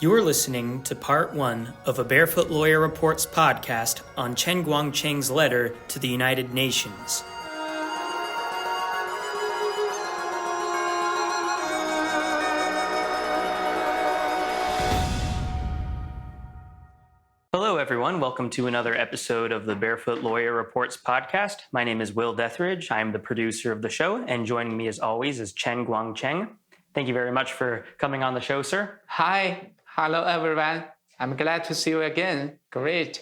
You're listening to part one of a Barefoot Lawyer Reports podcast on Chen Guangcheng's letter to the United Nations. Hello, everyone. Welcome to another episode of the Barefoot Lawyer Reports podcast. My name is Will Deathridge. I'm the producer of the show, and joining me as always is Chen Guangcheng. Thank you very much for coming on the show, sir. Hi. Hello, everyone. I'm glad to see you again. Great.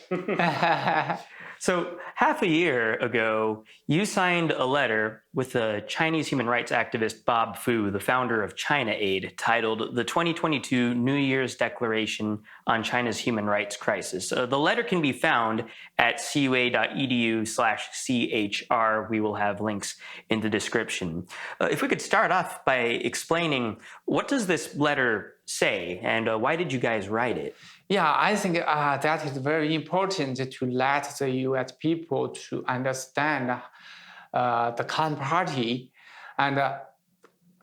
So half a year ago, you signed a letter with the Chinese human rights activist Bob Fu, the founder of China Aid, titled The 2022 New Year's Declaration on China's Human Rights Crisis. The letter can be found at cua.edu/chr. We will have links in the description. If we could start off by explaining, what does this letter say, and why did you guys write it? Yeah, I think that is very important to let the U.S. people to understand the current party and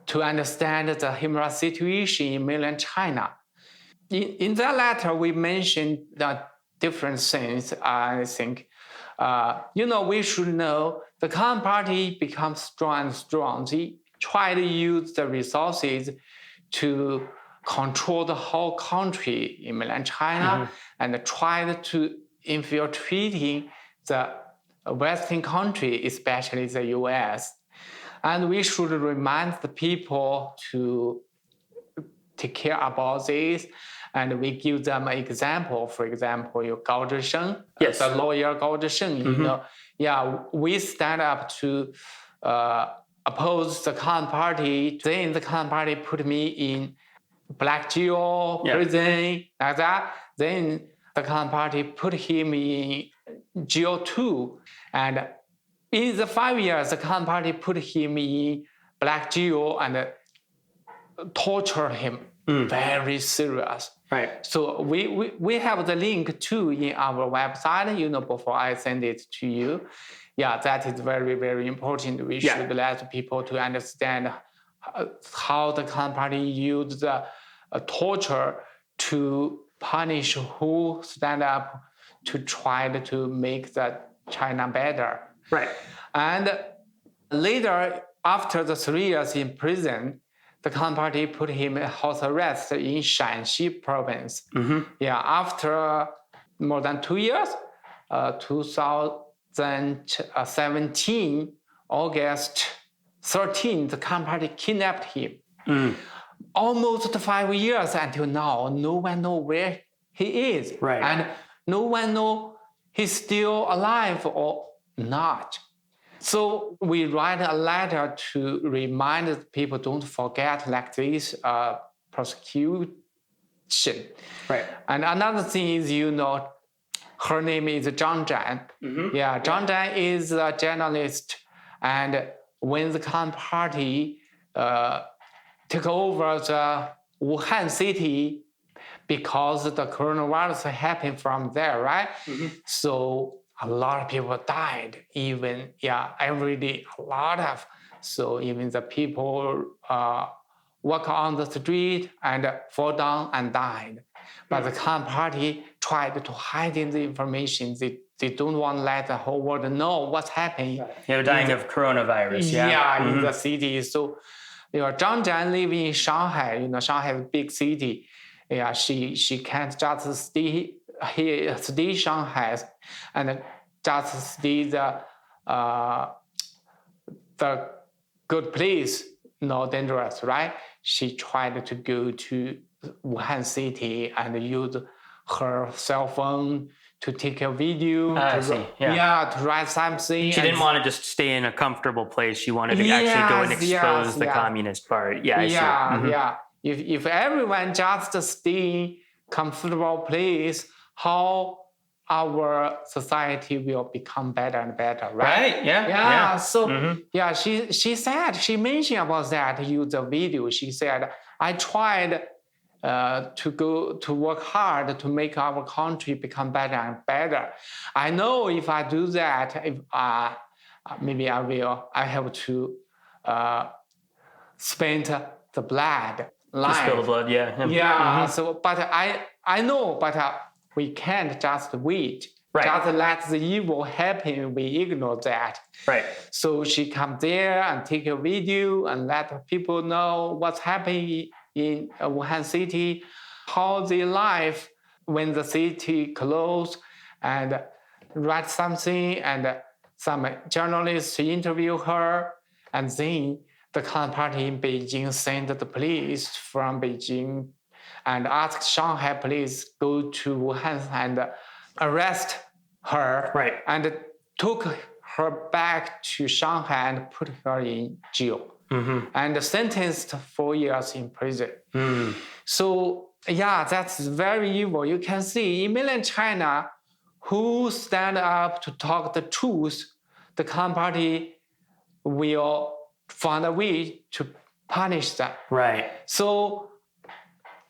to understand the human rights situation in mainland China. In that letter, we mentioned the different things, I think. We should know the current party becomes strong and strong. They try to use the resources to control the whole country in mainland China and try to infiltrating the Western country, especially the US. And we should remind the people to take care about this. And we give them an example. For example, Gao Zhisheng, yes. The lawyer Gao Zhisheng, we stand up to oppose the current party. Then the current party put me in black jail, prison, like that. Then the current party put him in jail too. And in the 5 years, the current party put him in black jail and torture him. Very serious. Right. So we have the link too in our website, before I send it to you. Yeah, that is very, very important. We should let people to understand how the current party used the torture to punish who stand up to try to make the China better. Right. And later, after the 3 years in prison, the current party put him in house arrest in Shanxi province. After more than 2 years, 2017, August 13, the current party kidnapped him. Almost 5 years until now, no one knows where he is. Right. And no one knows he's still alive or not. So we write a letter to remind people don't forget like this prosecution. Right. And another thing is, her name is Zhang Zhan. Zhang Zhan is a journalist. And when the current party took over the Wuhan city, because the coronavirus happened from there, right? So a lot of people died, even, every day, a lot of. So even the people walk on the street and fall down and died. But the current party tried to hide the information. They don't want to let the whole world know what's happening. They're dying of coronavirus, in the city. So, Zhang Zhan lives in Shanghai. Shanghai is a big city. She can't just stay here, stay Shanghai, and just stay the good place, not dangerous, right? She tried to go to Wuhan city and use her cell phone to take a video, to write something. She didn't want to just stay in a comfortable place. She wanted to actually go and expose the communist part. If everyone just stay in comfortable place, how our society will become better and better, right? She mentioned about that, use the video. She said, I tried to work hard to make our country become better and better. I know if I do that, maybe I have to spend the blood life. Spill the blood, yeah. Yeah. So, but I know, but we can't just wait. Right. Just let the evil happen. We ignore that. Right. So she come there and take a video and let people know what's happening in Wuhan city, how they live when the city closed, and write something, and some journalists interview her, and then the Communist Party in Beijing sent the police from Beijing and asked Shanghai police go to Wuhan and arrest her, Right. and took her back to Shanghai and put her in jail, and sentenced 4 years in prison. So yeah, that's very evil. You can see in mainland China, who stand up to talk the truth, the Communist Party will find a way to punish them. Right. So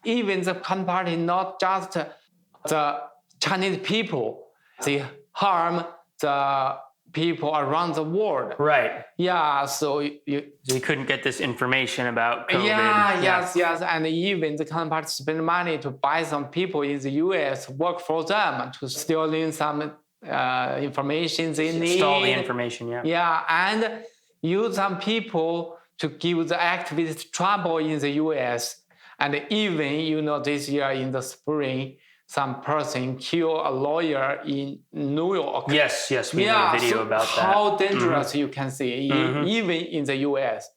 even the Communist Party, not just the Chinese people, they harm the people around the world. Right. Yeah, so you couldn't get this information about COVID. Yes. And even the Communist Party spend money to buy some people in the US, work for them to steal in some information they need. Stall the information, yeah. Yeah, and use some people to give the activists trouble in the US. And even, this year in the spring, some person killed a lawyer in New York. Yes, we made a video about that. How dangerous you can see, even in the US.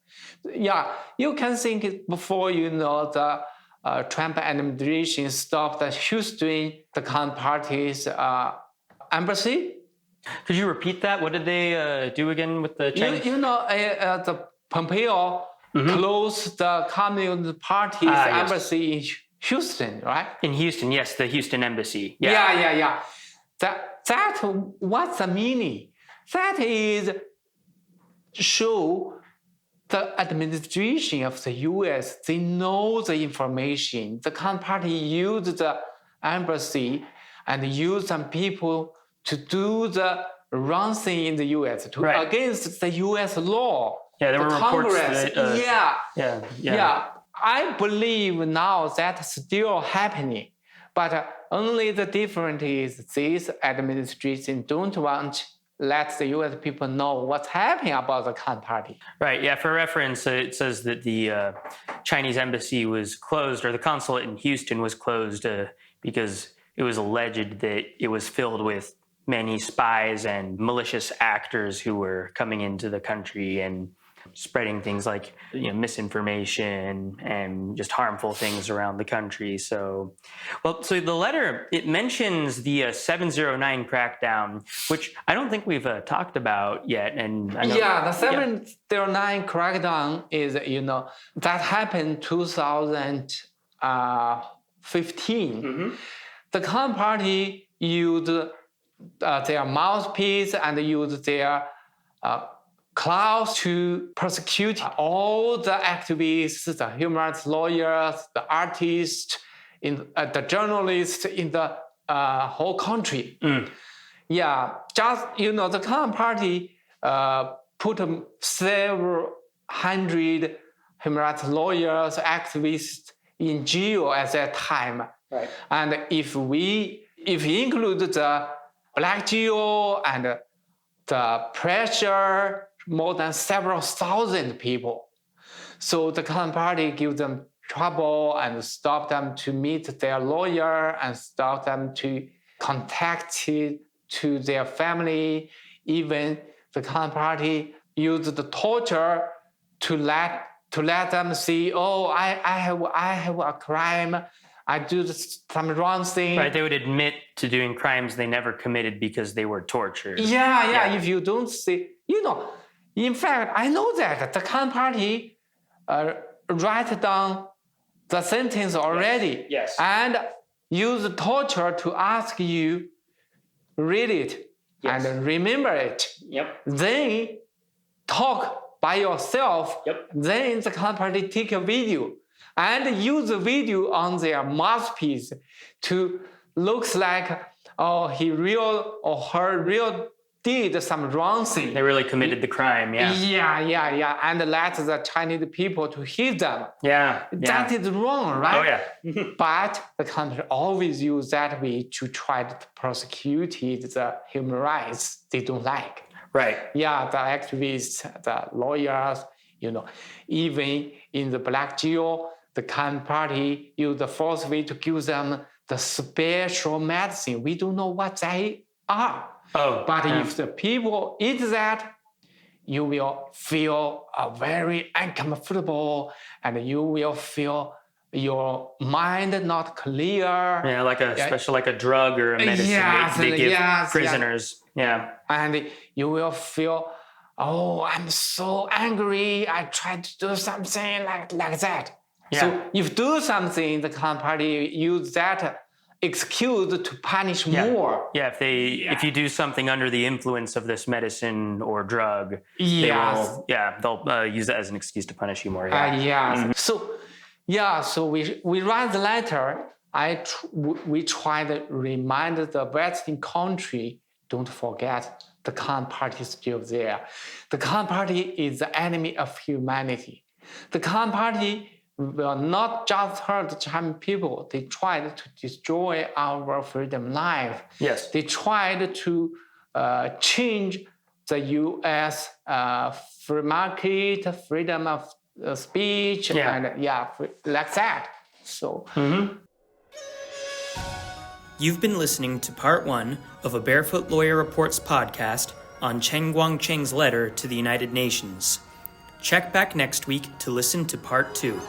Yeah, you can think before, the Trump administration stopped Houston, the Communist Party's embassy. Could you repeat that? What did they do again with the Chinese? The Pompeo closed the Communist Party's embassy in Houston, right? In Houston, yes, the Houston embassy. Yeah. That what's the meaning? That is show the administration of the U.S. They know the information. The Communist Party used the embassy and used some people to do the wrong thing in the U.S. Against the U.S. law. Yeah, there were reports Congress. that, Yeah. I believe now that's still happening, but only the difference is this administration don't want to let the U.S. people know what's happening about the Communist Party. Right. Yeah. For reference, it says that the Chinese embassy was closed, or the consulate in Houston was closed because it was alleged that it was filled with many spies and malicious actors who were coming into the country and spreading things like misinformation and just harmful things around the country. So the letter, it mentions the 709 crackdown, which I don't think we've talked about yet. And I know, the 709 crackdown is that happened 2015. The Communist Party used their mouthpiece and used their clouds to persecute all the activists, the human rights lawyers, the artists, the journalists in the whole country. Yeah, just, the Communist Party put several hundred human rights lawyers, activists in jail at that time. Right. And if we include the black jail and the pressure, more than several thousand people. So the Communist Party gives them trouble and stop them to meet their lawyer and stop them to contact to their family. Even the Communist Party used the torture to let them see, I have a crime. I do some wrong thing. Right, they would admit to doing crimes they never committed because they were tortured. Yeah. If you don't see, in fact, I know that the Communist Party write down the sentence already. Yes. And use torture to ask you read it and remember it. Yep. Then talk by yourself. Yep. Then the Communist Party take a video and use the video on their mouthpiece to looks like he real or her real did some wrong thing. They really committed the crime, yeah. Yeah. And let the Chinese people to hit them. Yeah. That is wrong, right? Oh, yeah. But the country always use that way to try to prosecute the human rights they don't like. Right. Yeah, the activists, the lawyers, even in the black jail, the Communist Party use the force way to give them the special medicine. We don't know what they are. Oh, but if the people eat that, you will feel very uncomfortable, and you will feel your mind not clear. Yeah, like a drug or a medicine they give prisoners. Yeah. And you will feel, oh, I'm so angry. I tried to do something like that. Yeah. So if do something, the Communist Party use that excuse to punish more. Yeah, if you do something under the influence of this medicine or drug, they'll use that as an excuse to punish you more. Yeah. So we write the letter. We try to remind the Western country, don't forget the Communist Party is still there. The Communist Party is the enemy of humanity. The Communist Party will not just hurt the Chinese people. They tried to destroy our freedom life. Yes. They tried to change the U.S. Free market, freedom of speech, and like that. So. You've been listening to part 1 of a Barefoot Lawyer Reports podcast on Chen Guangcheng's letter to the United Nations. Check back next week to listen to part 2.